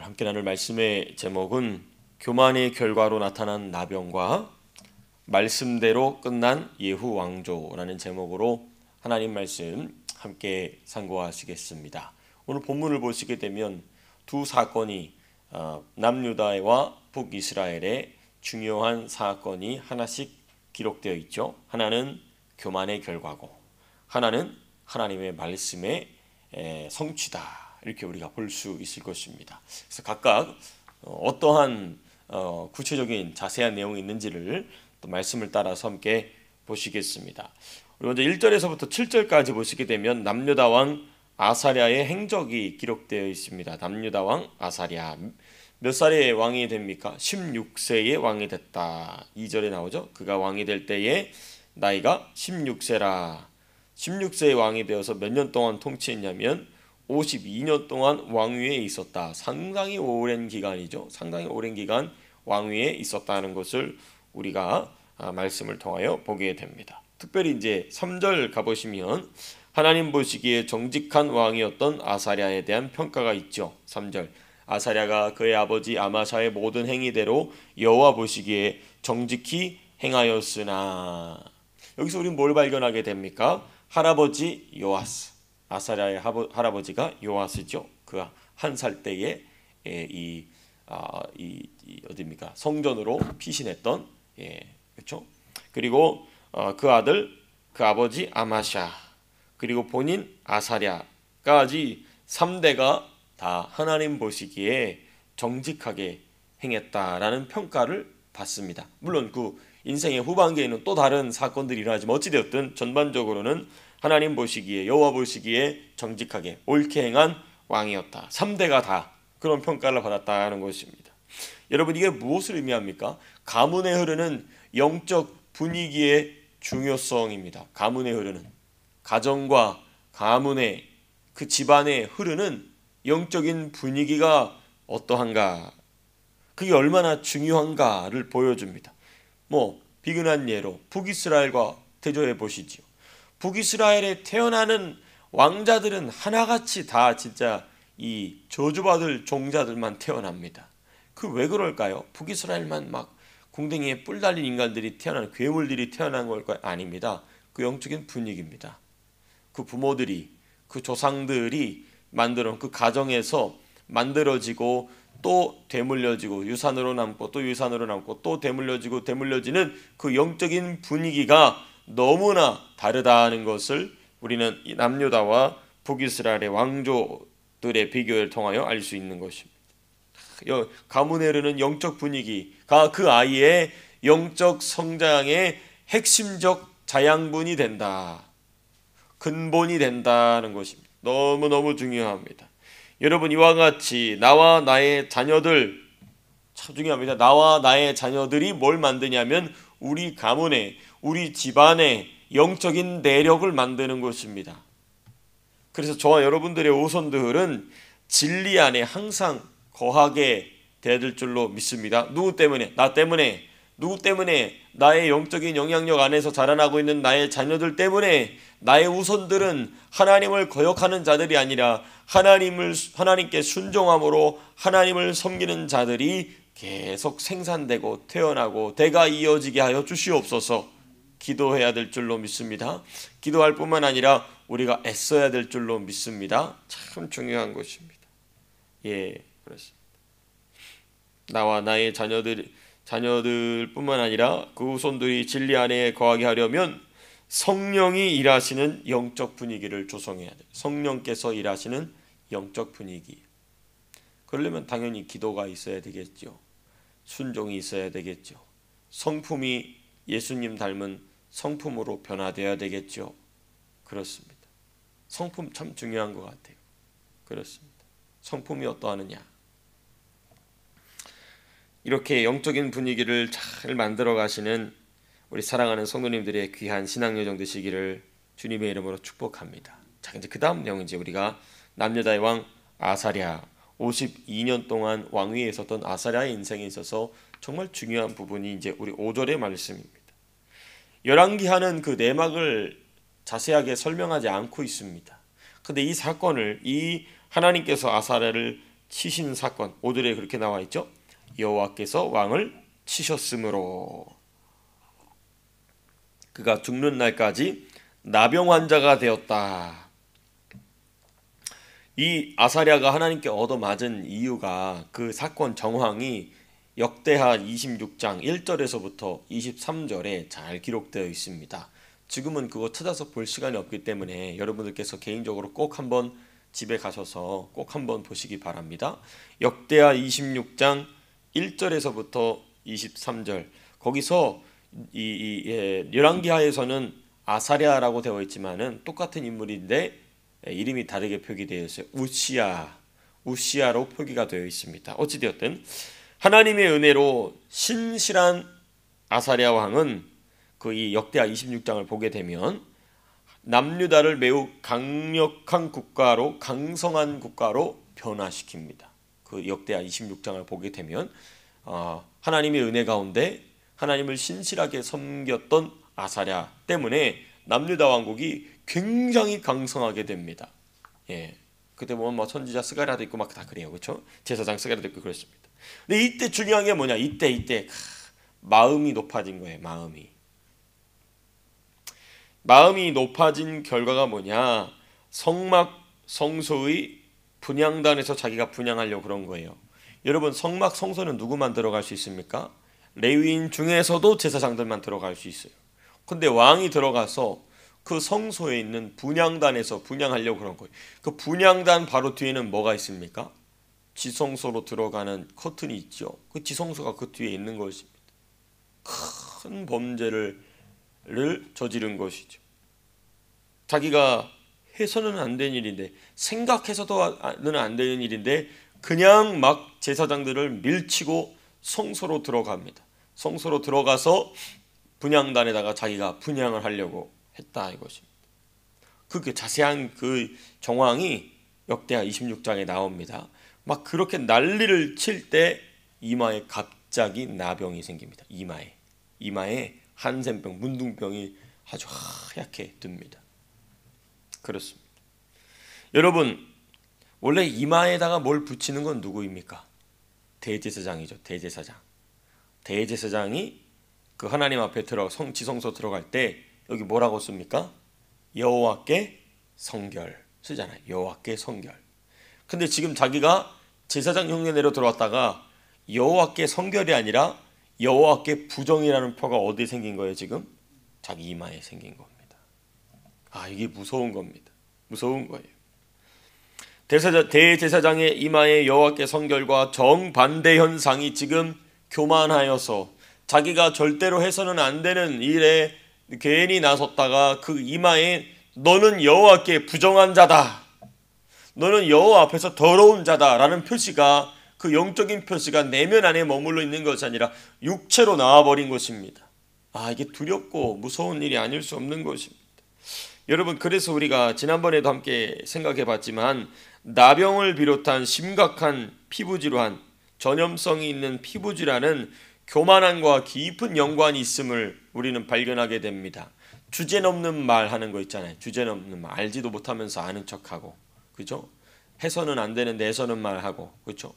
함께 나눌 말씀의 제목은 교만의 결과로 나타난 나병과 말씀대로 끝난 예후 왕조라는 제목으로 하나님 말씀 함께 상고하시겠습니다. 오늘 본문을 보시게 되면 두 사건이 남유다와 북이스라엘의 중요한 사건이 하나씩 기록되어 있죠. 하나는 교만의 결과고 하나는 하나님의 말씀의 성취다. 이렇게 우리가 볼 수 있을 것입니다. 그래서 각각 어떠한 구체적인 자세한 내용이 있는지를 또 말씀을 따라서 함께 보시겠습니다. 우리 먼저 1절에서부터 7절까지 보시게 되면 남유다 왕 아사랴의 행적이 기록되어 있습니다. 남유다 왕 아사랴 몇 살의 왕이 됩니까? 16세의 왕이 됐다. 2절에 나오죠. 그가 왕이 될 때에 나이가 16세라. 16세의 왕이 되어서 몇 년 동안 통치했냐면 52년 동안 왕위에 있었다. 상당히 오랜 기간이죠. 상당히 오랜 기간 왕위에 있었다는 것을 우리가 말씀을 통하여 보게 됩니다. 특별히 이제 3절 가보시면 하나님 보시기에 정직한 왕이었던 아사랴에 대한 평가가 있죠. 3절 아사랴가 그의 아버지 아마샤의 모든 행위대로 여호와 보시기에 정직히 행하였으나, 여기서 우리는 뭘 발견하게 됩니까? 할아버지 요아스, 아사랴의 할아버지가 요아스죠. 그 한 살 때에 어디입니까? 성전으로 피신했던, 그렇죠? 그리고 그 아들, 그 아버지 아마샤, 그리고 본인 아사랴까지 3대가 다 하나님 보시기에 정직하게 행했다라는 평가를 받습니다. 물론 그 인생의 후반기에는 또 다른 사건들이 일어나지만 어찌되었든 전반적으로는 하나님 보시기에, 여호와 보시기에 정직하게 옳게 행한 왕이었다. 3대가 다 그런 평가를 받았다는 것입니다. 여러분, 이게 무엇을 의미합니까? 가문에 흐르는 영적 분위기의 중요성입니다. 가문에 흐르는, 가정과 가문의 그 집안에 흐르는 영적인 분위기가 어떠한가, 그게 얼마나 중요한가를 보여줍니다. 비근한 예로 북이스라엘과 대조해 보시지요. 북이스라엘에 태어나는 왕자들은 하나같이 다 진짜 이 저주받을 종자들만 태어납니다. 그 왜 그럴까요? 북이스라엘만 막 궁뎅이에 뿔 달린 인간들이 태어나는, 괴물들이 태어난 걸까요? 아닙니다. 그 영적인 분위기입니다. 그 부모들이, 그 조상들이 만들어 그 가정에서 만들어지고 또 되물려지고 유산으로 남고 또 유산으로 남고 또 되물려지고 되물려지는 그 영적인 분위기가 너무나 다르다는 것을 우리는 남유다와 북이스라엘의 왕조들의 비교를 통하여 알 수 있는 것입니다. 가문에 흐르는 영적 분위기가 그 아이의 영적 성장의 핵심적 자양분이 된다, 근본이 된다는 것입니다. 너무너무 중요합니다. 여러분, 이와 같이 나와 나의 자녀들, 참 중요합니다. 나와 나의 자녀들이 뭘 만드냐면 우리 가문에, 우리 집안에 영적인 내력을 만드는 것입니다. 그래서 저와 여러분들의 후손들은 진리 안에 항상 거하게 되어야 줄로 믿습니다. 누구 때문에? 나 때문에. 누구 때문에? 나의 영적인 영향력 안에서 자라나고 있는 나의 자녀들 때문에. 나의 후손들은 하나님을 거역하는 자들이 아니라 하나님께 순종함으로 하나님을 섬기는 자들이 계속 생산되고 태어나고 대가 이어지게 하여 주시옵소서. 기도해야 될 줄로 믿습니다. 기도할 뿐만 아니라 우리가 애써야 될 줄로 믿습니다. 참 중요한 것입니다. 그렇습니다. 나와 나의 자녀들 뿐만 아니라 그 후손들이 진리 안에 거하게 하려면 성령이 일하시는 영적 분위기를 조성해야 돼요. 성령께서 일하시는 영적 분위기. 그러려면 당연히 기도가 있어야 되겠죠. 순종이 있어야 되겠죠. 성품이 예수님 닮은 성품으로 변화되어야 되겠죠. 그렇습니다. 성품 참 중요한 것 같아요. 그렇습니다. 성품이 어떠하느냐. 이렇게 영적인 분위기를 잘 만들어 가시는 우리 사랑하는 성도님들의 귀한 신앙여정 되시기를 주님의 이름으로 축복합니다. 자, 이제 그 다음 내용은 이제 우리가 남유다의 왕 아사랴, 52년 동안 왕위에 있었던 아사랴의 인생에 있어서 정말 중요한 부분이 이제 우리 5절의 말씀입니다. 열왕기하는 그 내막을 자세하게 설명하지 않고 있습니다. 근데 이 사건을, 이 하나님께서 아사랴를 치신 사건 5절에 그렇게 나와 있죠. 여호와께서 왕을 치셨으므로 그가 죽는 날까지 나병 환자가 되었다. 이 아사랴가 하나님께 얻어맞은 이유가 그 사건 정황이 역대하 26장 1절에서부터 23절에 잘 기록되어 있습니다. 지금은 그거 찾아서 볼 시간이 없기 때문에 여러분들께서 개인적으로 꼭 한번 집에 가셔서 꼭 한번 보시기 바랍니다. 역대하 26장 1절에서부터 23절 거기서 열왕기하에서는 아사랴라고 되어 있지만은 똑같은 인물인데 이름이 다르게 표기되어 있어요. 우시야로 표기가 되어 있습니다. 어찌되었든 하나님의 은혜로 신실한 아사랴 왕은 그 이 역대하 26장을 보게 되면 남유다를 매우 강력한 국가로 강성한 국가로 변화시킵니다. 그 역대하 26장을 보게 되면 하나님의 은혜 가운데 하나님을 신실하게 섬겼던 아사랴 때문에 남유다 왕국이 굉장히 강성하게 됩니다. 예, 그때 보면 뭐 선지자 스가랴도 있고 막 다 그래요, 그렇죠? 제사장 스가랴도 있고 그렇습니다. 근데 이때 중요한 게 뭐냐? 이때 마음이 높아진 거예요. 마음이 높아진 결과가 뭐냐? 성막 성소의 분향단에서 자기가 분향하려고 그런 거예요. 여러분 성막 성소는 누구만 들어갈 수 있습니까? 레위인 중에서도 제사장들만 들어갈 수 있어요. 근데 왕이 들어가서 그 성소에 있는 분향단에서 분향하려고 그런 거예요. 그 분향단 바로 뒤에는 뭐가 있습니까? 지성소로 들어가는 커튼이 있죠. 그 지성소가 그 뒤에 있는 것입니다. 큰 범죄를 저지른 것이죠. 자기가 해서는 안 되는 일인데 생각해서는 안 되는 일인데 그냥 막 제사장들을 밀치고 성소로 들어갑니다. 성소로 들어가서 분향단에다가 자기가 분향을 하려고 했다 이것입니다. 그 자세한 그 정황이 역대하 26장에 나옵니다. 막 그렇게 난리를 칠 때 이마에 갑자기 나병이 생깁니다. 이마에 한센병, 문둥병이 아주 하얗게 듭니다. 그렇습니다. 여러분 원래 이마에다가 뭘 붙이는 건 누구입니까? 대제사장이죠. 대제사장이 그 하나님 앞에 지성소 들어갈 때 여기 뭐라고 씁니까? 여호와께 성결 쓰잖아요. 여호와께 성결. 근데 지금 자기가 제사장 흉내내러 들어왔다가 여호와께 성결이 아니라 여호와께 부정이라는 표가 어디에 생긴 거예요? 지금 자기 이마에 생긴 겁니다. 이게 무서운 겁니다. 무서운 거예요. 대제사장의 이마에 여호와께 성결과 정반대 현상이 지금 교만하여서 자기가 절대로 해서는 안 되는 일에 괜히 나섰다가 그 이마에 너는 여호와께 부정한 자다, 너는 여호와 앞에서 더러운 자다라는 표시가 그 영적인 표시가 내면 안에 머물러 있는 것이 아니라 육체로 나와버린 것입니다. 이게 두렵고 무서운 일이 아닐 수 없는 것입니다. 여러분 그래서 우리가 지난번에도 함께 생각해 봤지만 나병을 비롯한 심각한 피부질환, 전염성이 있는 피부질환은 교만함과 깊은 연관이 있음을 우리는 발견하게 됩니다. 주제넘는 말 하는 거 있잖아요. 주제넘는 말, 알지도 못하면서 아는 척하고, 그죠? 해서는 안 되는데 해서는 말하고, 그렇죠?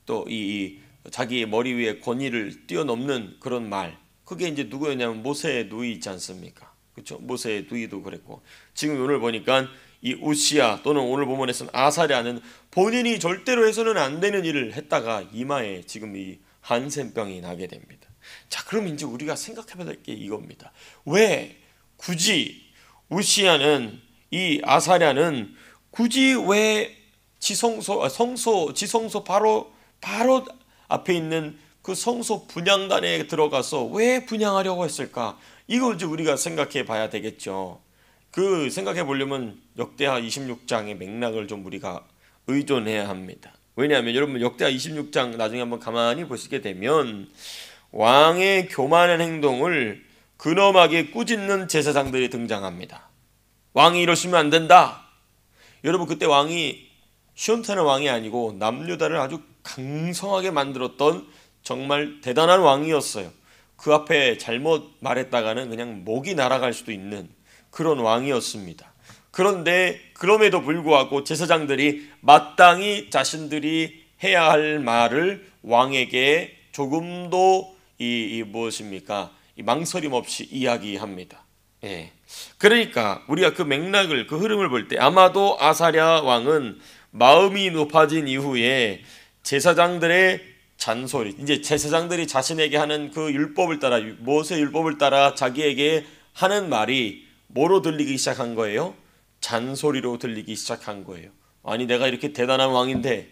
또 이 자기의 머리 위에 권위를 뛰어넘는 그런 말, 그게 이제 누구였냐면 모세의 누이 있지 않습니까? 그렇죠? 모세의 누이도 그랬고, 지금 오늘 보니까 이 우시야 또는 오늘 본문에서는 아사랴는 본인이 절대로 해서는 안 되는 일을 했다가 이마에 지금 이 한센병이 나게 됩니다. 자, 그럼 이제 우리가 생각해봐야 될 게 이겁니다. 왜 굳이 우시야는 이 아사랴는 굳이 왜 지성소 바로 앞에 있는 그 성소 분향단에 들어가서 왜 분향하려고 했을까? 이걸 이제 우리가 생각해 봐야 되겠죠. 그 생각해 보려면 역대하 26장의 맥락을 좀 우리가 의존해야 합니다. 왜냐하면 여러분 역대하 26장 나중에 한번 가만히 보시게 되면 왕의 교만한 행동을 근엄하게 꾸짖는 제사장들이 등장합니다. 왕이 이러시면 안 된다. 여러분 그때 왕이 시험타는 왕이 아니고 남유다를 아주 강성하게 만들었던 정말 대단한 왕이었어요. 그 앞에 잘못 말했다가는 그냥 목이 날아갈 수도 있는 그런 왕이었습니다. 그런데 그럼에도 불구하고 제사장들이 마땅히 자신들이 해야 할 말을 왕에게 조금도 무엇입니까? 이 망설임 없이 이야기합니다. 예. 그러니까 우리가 그 맥락을, 그 흐름을 볼 때 아마도 아사랴 왕은 마음이 높아진 이후에 제사장들의 잔소리, 이제 제사장들이 자신에게 하는 그 율법을 따라, 모세 율법을 따라 자기에게 하는 말이 뭐로 들리기 시작한 거예요? 잔소리로 들리기 시작한 거예요. 아니 내가 이렇게 대단한 왕인데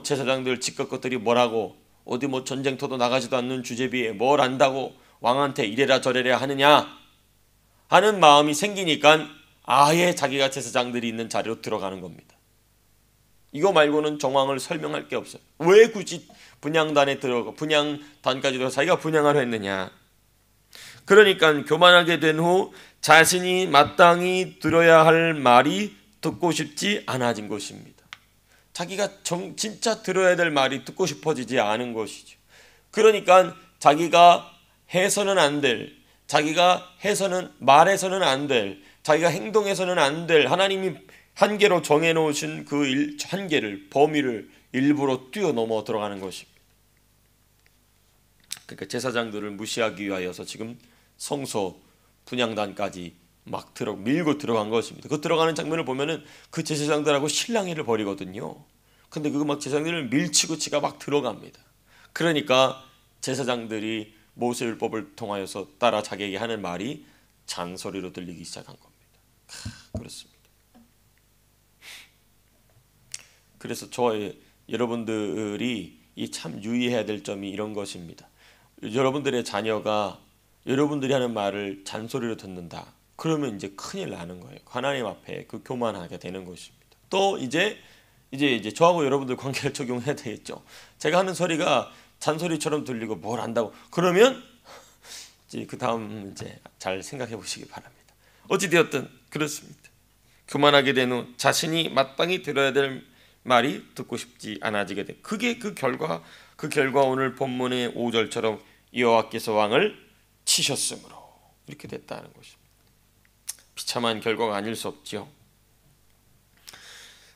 제사장들 직급 것들이 뭐라고, 어디 뭐 전쟁터도 나가지도 않는 주제비에 뭘 안다고 왕한테 이래라 저래라 하느냐 하는 마음이 생기니까 아예 자기가 제사장들이 있는 자리로 들어가는 겁니다. 이거 말고는 정황을 설명할 게 없어요. 왜 굳이 분향단에 들어가, 분향단까지 들어가 자기가 분향하려 했느냐. 그러니까 교만하게 된 후 자신이 마땅히 들어야 할 말이 듣고 싶지 않아진 것입니다. 자기가 진짜 들어야 될 말이 듣고 싶어지지 않은 것이죠. 그러니까 자기가 해서는 안 될, 자기가 해서는, 말해서는 안 될, 자기가 행동해서는 안 될 하나님이 한계로 정해놓으신 그 한계를, 범위를 일부러 뛰어넘어 들어가는 것입니다. 그러니까 제사장들을 무시하기 위하여서 지금 성소 분향단까지 막 밀고 들어간 것입니다. 그 들어가는 장면을 보면은 그 제사장들하고 실랑이를 벌이거든요. 근데 그 막 제사장들을 밀치고 치가 막 들어갑니다. 그러니까 제사장들이 모세율법을 통하여서 따라 자기에게 하는 말이 잔소리로 들리기 시작한 겁니다. 그렇습니다. 그래서 여러분들이 참 유의해야 될 점이 이런 것입니다. 여러분들의 자녀가 여러분들이 하는 말을 잔소리로 듣는다. 그러면 이제 큰일 나는 거예요. 하나님 앞에 그 교만하게 되는 것입니다. 또 이제 저하고 여러분들 관계를 적용해야 되겠죠. 제가 하는 소리가 잔소리처럼 들리고 뭘 안다고 그러면 이제 그 다음 이제 잘 생각해 보시기 바랍니다. 어찌 되었든 그렇습니다. 교만하게 된 후 자신이 마땅히 들어야 될 말이 듣고 싶지 않아지게 돼. 그게 그 결과 오늘 본문의 5절처럼 여호와께서 왕을 치셨으므로 이렇게 됐다는 것입니다. 비참한 결과가 아닐 수 없지요.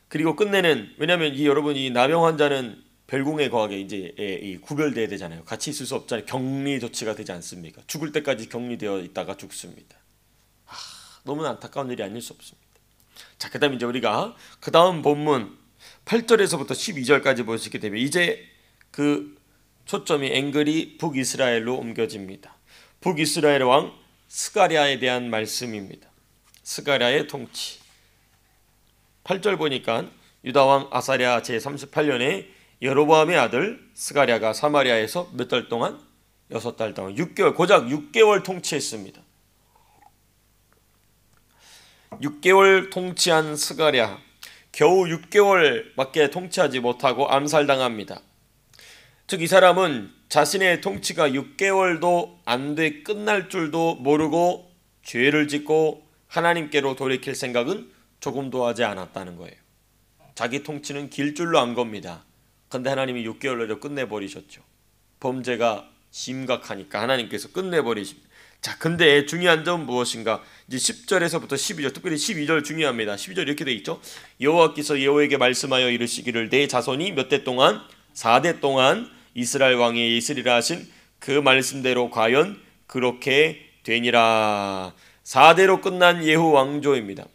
그리고 끝내는, 왜냐하면 여러분 이 나병 환자는 별궁에 거하게 이제 구별돼야 되잖아요. 같이 있을 수 없잖아요. 격리 조치가 되지 않습니까? 죽을 때까지 격리되어 있다가 죽습니다. 너무나 안타까운 일이 아닐 수 없습니다. 자, 그다음 이제 우리가 그 다음 본문 8절에서부터 12절까지 보시게 되면 이제 그 초점이 앵글이 북이스라엘로 옮겨집니다. 북이스라엘 왕 스가랴에 대한 말씀입니다. 스가랴의 통치. 8절 보니까 유다왕 아사랴 제38년에 여로보암의 아들 스가랴가 사마리아에서 몇 달 동안? 6달 동안 6개월, 고작 6개월 통치했습니다. 6개월 통치한 스가랴 겨우 6개월밖에 통치하지 못하고 암살당합니다. 즉 이 사람은 자신의 통치가 6개월도 안 돼 끝날 줄도 모르고 죄를 짓고 하나님께로 돌이킬 생각은 조금도 하지 않았다는 거예요. 자기 통치는 길 줄로 안 겁니다. 근데 하나님이 6개월 내로 끝내버리셨죠. 범죄가 심각하니까 하나님께서 끝내버리십니다. 자, 근데 중요한 점은 무엇인가? 이제 10절에서부터 12절, 특별히 12절 중요합니다. 12절 이렇게 돼 있죠. 여호와께서 예후에게 말씀하여 이르시기를 내 자손이 몇 대 동안? 4대 동안 이스라엘 왕이 있으리라 하신 그 말씀대로 과연 그렇게 되니라. 4대로 끝난 예후 왕조입니다.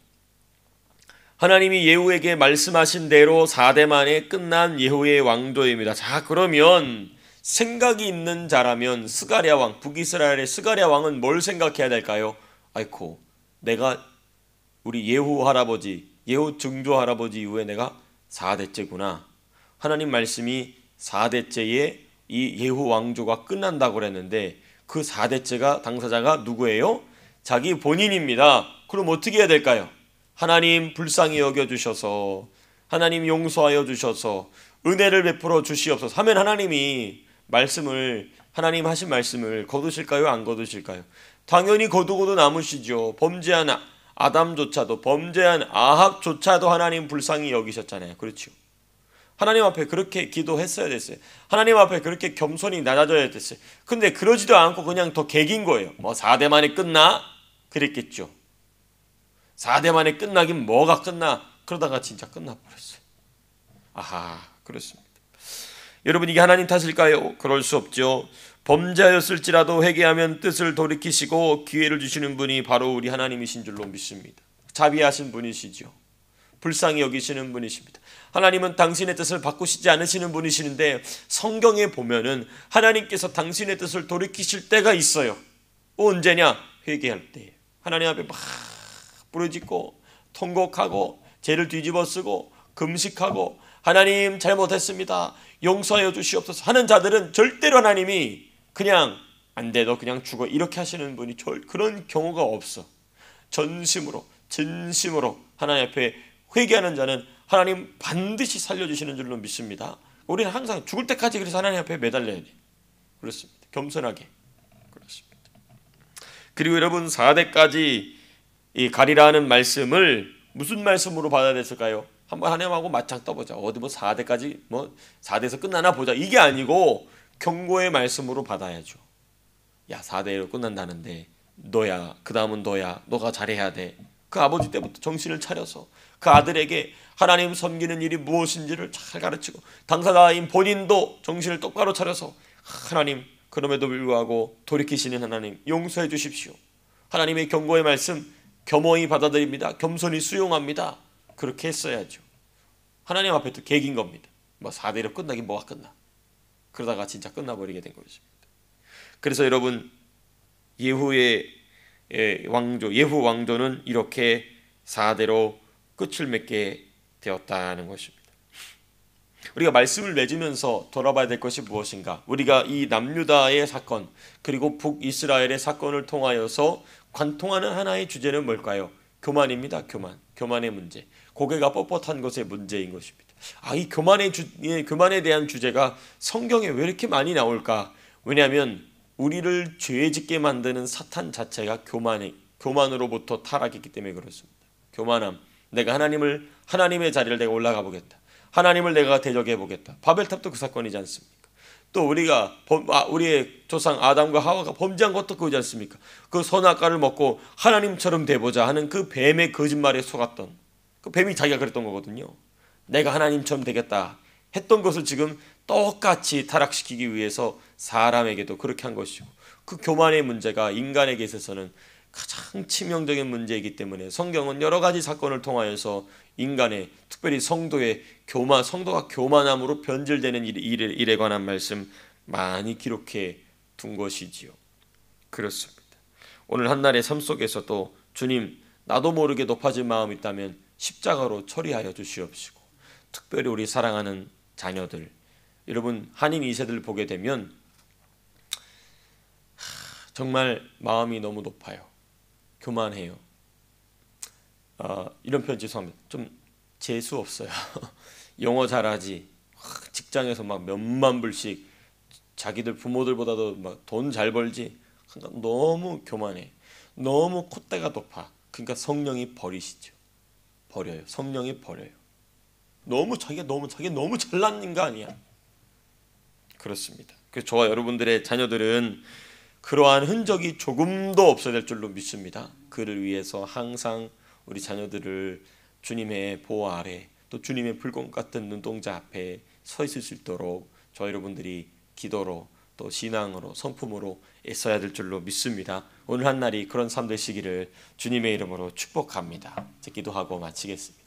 하나님이 예후에게 말씀하신 대로 4대 만에 끝난 예후의 왕조입니다. 자, 그러면 생각이 있는 자라면 스가랴 왕, 북이스라엘의 스가랴 왕은 뭘 생각해야 될까요? 아이고, 내가 우리 예후 할아버지, 예후 증조 할아버지 이후에 내가 4대째구나. 하나님 말씀이 4대째에 이 예후 왕조가 끝난다고 그랬는데 그 4대째가 당사자가 누구예요? 자기 본인입니다. 그럼 어떻게 해야 될까요? 하나님 불쌍히 여겨주셔서, 하나님 용서하여 주셔서 은혜를 베풀어 주시옵소서 하면 하나님이 하나님 하신 말씀을 거두실까요? 안 거두실까요? 당연히 거두고도 남으시죠. 범죄한 아담조차도, 범죄한 아합조차도 하나님 불쌍히 여기셨잖아요. 그렇죠? 하나님 앞에 그렇게 기도했어야 됐어요. 하나님 앞에 그렇게 겸손히 낮아져야 됐어요. 근데 그러지도 않고 그냥 더 개긴 거예요. 4대 만에 끝나? 그랬겠죠. 4대 만에 끝나긴 뭐가 끝나? 그러다가 진짜 끝나버렸어요. 아하, 그렇습니다. 여러분, 이게 하나님 탓일까요? 그럴 수 없죠. 범죄하였을지라도 회개하면 뜻을 돌이키시고 기회를 주시는 분이 바로 우리 하나님이신 줄로 믿습니다. 자비하신 분이시죠. 불쌍히 여기시는 분이십니다. 하나님은 당신의 뜻을 바꾸시지 않으시는 분이시는데, 성경에 보면은 하나님께서 당신의 뜻을 돌이키실 때가 있어요. 언제냐? 회개할 때. 하나님 앞에 막 부르짖고 통곡하고 죄를 뒤집어 쓰고 금식하고 하나님 잘못했습니다, 용서하여 주시옵소서 하는 자들은 절대로 하나님이 그냥 안 돼, 너 그냥 죽어, 이렇게 하시는 분이 그런 경우가 없어. 전심으로 진심으로 하나님 앞에 회개하는 자는 하나님 반드시 살려주시는 줄로 믿습니다. 우리는 항상 죽을 때까지 그래서 하나님 앞에 매달려야 돼. 그렇습니다. 겸손하게. 그렇습니다. 그리고 여러분, 4대까지 이 가리라 하는 말씀을 무슨 말씀으로 받아야 됐을까요? 한번 하나님하고 맞짱 떠보자. 어디 뭐 4대까지 뭐 4대에서 끝나나 보자. 이게 아니고 경고의 말씀으로 받아야죠. 야, 4대로 끝난다는데 너야, 그 다음은 너야, 너가 잘해야 돼. 그 아버지 때부터 정신을 차려서 그 아들에게 하나님 섬기는 일이 무엇인지를 잘 가르치고, 당사자인 본인도 정신을 똑바로 차려서 하나님, 그럼에도 불구하고 돌이키시는 하나님 용서해 주십시오. 하나님의 경고의 말씀 겸허히 받아들입니다. 겸손히 수용합니다. 그렇게 했어야죠. 하나님 앞에 또 개긴 겁니다. 뭐 4대로 끝나긴 뭐가 끝나. 그러다가 진짜 끝나버리게 된 것입니다. 그래서 여러분, 예후의 왕조, 예후 왕조는 이렇게 4대로 끝을 맺게 되었다는 것입니다. 우리가 말씀을 맺으면서 돌아봐야 될 것이 무엇인가? 우리가 이 남유다의 사건 그리고 북이스라엘의 사건을 통하여서 관통하는 하나의 주제는 뭘까요? 교만입니다. 교만의 문제, 고개가 뻣뻣한 것의 문제인 것입니다. 이 교만에 대한 주제가 성경에 왜 이렇게 많이 나올까? 왜냐하면 우리를 죄 짓게 만드는 사탄 자체가 교만으로부터 타락했기 때문에 그렇습니다. 교만함, 내가 하나님의 자리를 내가 올라가 보겠다, 하나님을 내가 대적해 보겠다. 바벨탑도 그 사건이지 않습니까? 또 우리의 조상 아담과 하와가 범죄한 것도 그거지 않습니까? 그 선악과를 먹고 하나님처럼 돼보자 하는 그 뱀의 거짓말에 속았던, 그 뱀이 자기가 그랬던 거거든요. 내가 하나님처럼 되겠다 했던 것을 지금 똑같이 타락시키기 위해서 사람에게도 그렇게 한 것이고, 그 교만의 문제가 인간에게 있어서는 가장 치명적인 문제이기 때문에 성경은 여러 가지 사건을 통하여서 인간의, 특별히 성도가 교만함으로 변질되는 일에 관한 말씀 많이 기록해 둔 것이지요. 그렇습니다. 오늘 한날의 삶 속에서도 주님, 나도 모르게 높아진 마음이 있다면 십자가로 처리하여 주시옵시고, 특별히 우리 사랑하는 자녀들, 여러분 한인 2세들 보게 되면 정말 마음이 너무 높아요. 교만해요. 이런 표현 죄송합니다. 좀 재수 없어요. 영어 잘하지, 직장에서 막 몇만 불씩, 자기들 부모들보다도 막 돈 잘 벌지, 너무 교만해. 너무 콧대가 높아. 그러니까 성령이 버려요. 성령이 버려요. 자기가 너무 잘난 거 아니야. 그렇습니다. 그래서 저와 여러분들의 자녀들은 그러한 흔적이 조금도 없어야 될 줄로 믿습니다. 그를 위해서 항상 우리 자녀들을 주님의 보호 아래, 또 주님의 불꽃 같은 눈동자 앞에 서 있을 수 있도록 저 여러분들이 기도로 또 신앙으로 성품으로 애써야 될 줄로 믿습니다. 오늘 한날이 그런 삶 되시기를 주님의 이름으로 축복합니다. 기도하고 마치겠습니다.